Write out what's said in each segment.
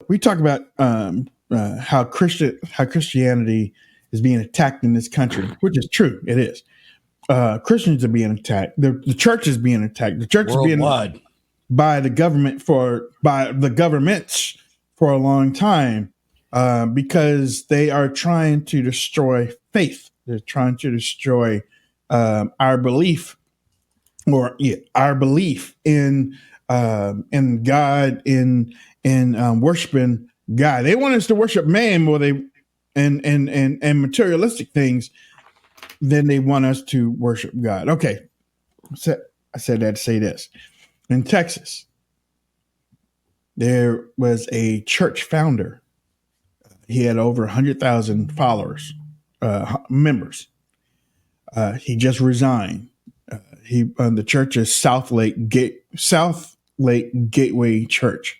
we talk about how Christianity is being attacked in this country, which is true. It is. Christians are being attacked. The church is being attacked. The church is being Worldwide. by the governments for a long time because they are trying to destroy faith. They're trying to destroy our belief, our belief in God, in worshiping God. They want us to worship man more and materialistic things than they want us to worship God. Okay, so I said that to say this. In Texas, there was a church founder. He had over 100,000 followers, members. He just resigned. The church is South Lake Gateway Church.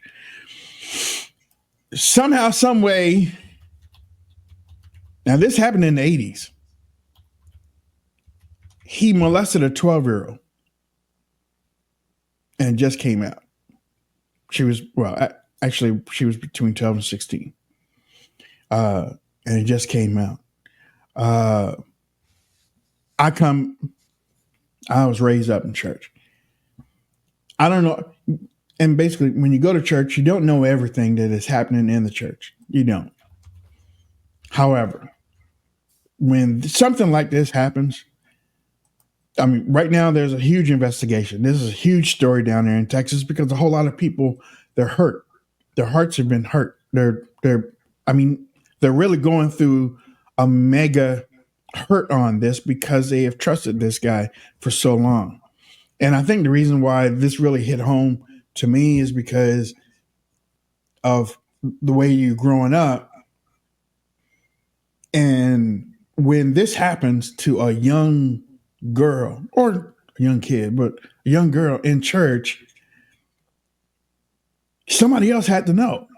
Somehow, some way. Now, this happened in the 80s. He molested a 12-year-old and just came out. She was, actually, she was between 12 and 16. And it just came out. I was raised up in church. I don't know. And basically, when you go to church, you don't know everything that is happening in the church. You don't. However, when something like this happens, I mean, right now there's a huge investigation. This is a huge story down there in Texas because a whole lot of people, they're hurt. Their hearts have been hurt. They're really going through a mega hurt on this because they have trusted this guy for so long. And I think the reason why this really hit home to me is because of the way you're growing up. And when this happens to a young girl or a young kid, but a young girl in church, somebody else had to know.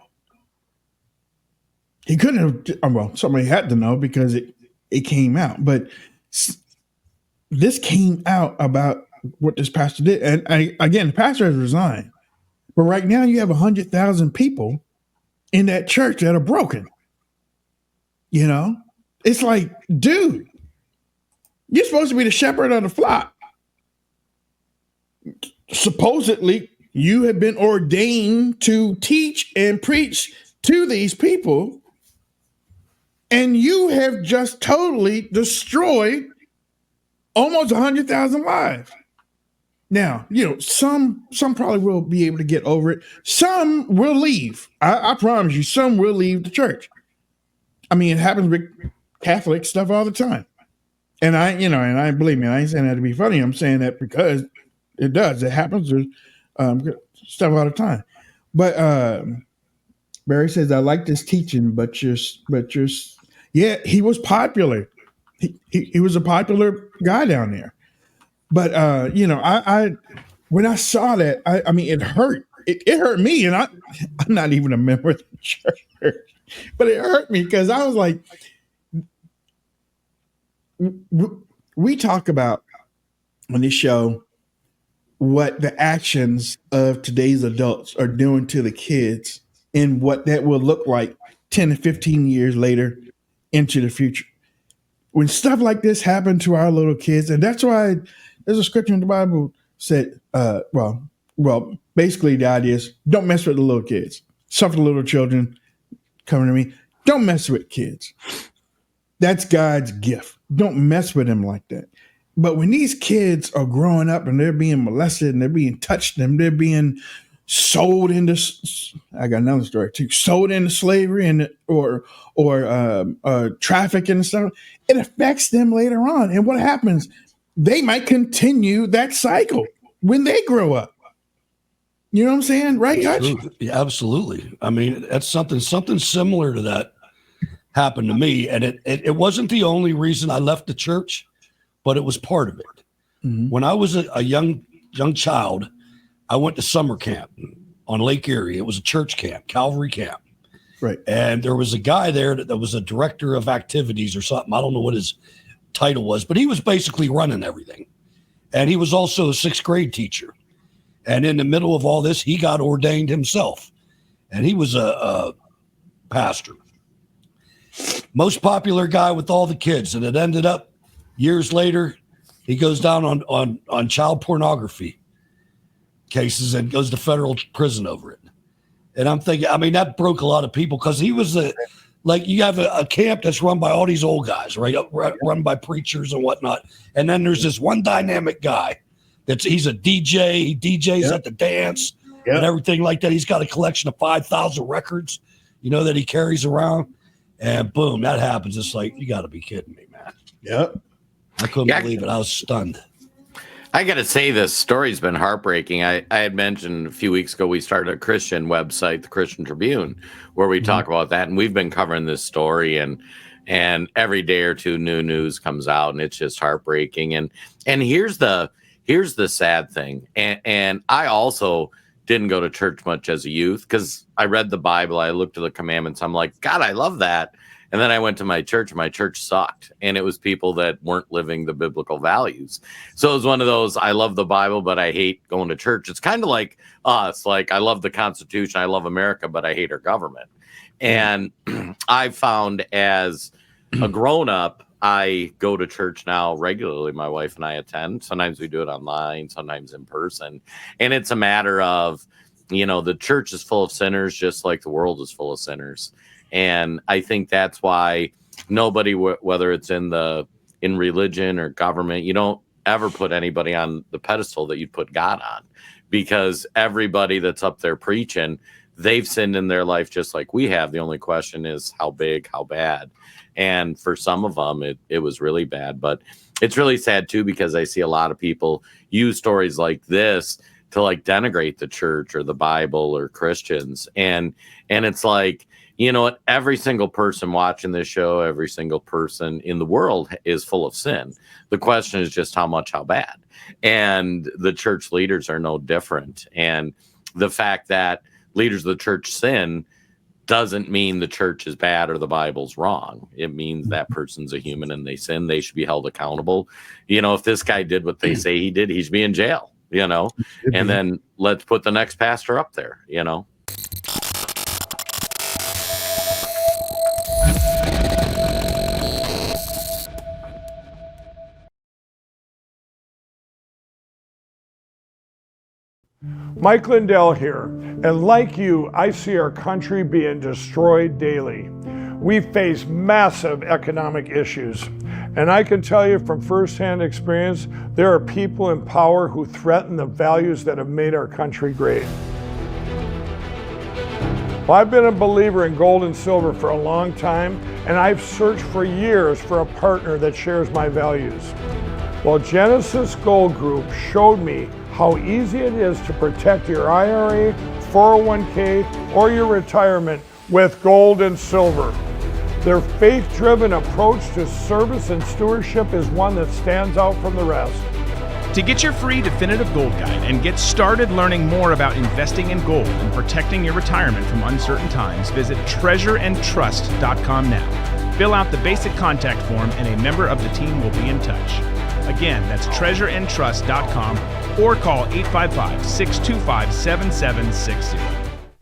He couldn't have, somebody had to know because it came out. But this came out about what this pastor did. And again, the pastor has resigned. But right now you have 100,000 people in that church that are broken. You know? It's like, dude, you're supposed to be the shepherd of the flock. Supposedly, you have been ordained to teach and preach to these people, and you have just totally destroyed almost 100,000 lives. Now, some probably will be able to get over it. Some will leave. I promise you, some will leave the church. I mean, it happens with Catholic stuff all the time. And I believe me, I ain't saying that to be funny. I'm saying that because it does. It happens with stuff all the time. But Barry says, I like this teaching, but yeah, he was popular. He was a popular guy down there. But I when I saw that, I mean, it hurt. It hurt me, and I'm not even a member of the church, but it hurt me because I was like, we talk about on this show what the actions of today's adults are doing to the kids and what that will look like 10 to 15 years later into the future. When stuff like this happened to our little kids, and that's why there's a scripture in the Bible said, basically the idea is don't mess with the little kids. Suffer the little children coming to me. Don't mess with kids. That's God's gift. Don't mess with them like that. But when these kids are growing up and they're being molested and they're being touched and they're being sold into, I got another story too, sold into slavery and or trafficking and stuff, it affects them later on. And what happens? They might continue that cycle when they grow up. You know what I'm saying? Right, Hutch? Yeah, absolutely. I mean, that's something similar to that happened to me. And it wasn't the only reason I left the church, but it was part of it. Mm-hmm. When I was a young child, I went to summer camp on Lake Erie. It was a church camp, Calvary camp. Right. And there was a guy there that was a director of activities or something. I don't know what his title was, but he was basically running everything. And he was also a 6th grade teacher. And in the middle of all this, he got ordained himself. and he was a pastor. Most popular guy with all the kids, and it ended up years later, he goes down on child pornography cases and goes to federal prison over it. And I'm thinking, I mean, that broke a lot of people because he was like you have a camp that's run by all these old guys, right? Run by preachers and whatnot. And then there's this one dynamic guy he's a DJ. He DJs at the dance and everything like that. He's got a collection of 5,000 records, that he carries around. And boom, that happens. It's like, you got to be kidding me, man. Yep. I couldn't believe it. I was stunned. I got to say, this story's been heartbreaking. I had mentioned a few weeks ago we started a Christian website, the Christian Tribune, where we talk about that. And we've been covering this story, and every day or two new news comes out, and it's just heartbreaking. And here's the sad thing. And I also didn't go to church much as a youth because I read the Bible. I looked at the commandments. I'm like, God, I love that. And then I went to my church. My church sucked, and it was people that weren't living the biblical values. So it was one of those, I love the Bible, but I hate going to church. It's kind of like us. Like, I love the Constitution. I love America, but I hate our government. And I found as a grown-up, I go to church now regularly. My wife and I attend. Sometimes we do it online, sometimes in person. And it's a matter of, the church is full of sinners, just like the world is full of sinners. And I think that's why nobody, whether it's in religion or government, you don't ever put anybody on the pedestal that you'd put God on, because everybody that's up there preaching, they've sinned in their life just like we have. The only question is how big, how bad. And for some of them, it was really bad. But it's really sad, too, because I see a lot of people use stories like this to like denigrate the church or the Bible or Christians. And it's like, you know what? Every single person watching this show, every single person in the world is full of sin. The question is just how much, how bad. And the church leaders are no different. And the fact that leaders of the church sin doesn't mean the church is bad or the Bible's wrong. It means that person's a human and they sin. They should be held accountable. If this guy did what they say he did, he should be in jail, and then let's put the next pastor up there, Mike Lindell here, and like you, I see our country being destroyed daily. We face massive economic issues, and I can tell you from firsthand experience, there are people in power who threaten the values that have made our country great. Well, I've been a believer in gold and silver for a long time, and I've searched for years for a partner that shares my values. Well, Genesis Gold Group showed me how easy it is to protect your IRA, 401k, or your retirement with gold and silver. Their faith-driven approach to service and stewardship is one that stands out from the rest. To get your free definitive gold guide and get started learning more about investing in gold and protecting your retirement from uncertain times, visit treasureandtrust.com now. Fill out the basic contact form and a member of the team will be in touch. Again, that's treasureandtrust.com or call 855-625-7760.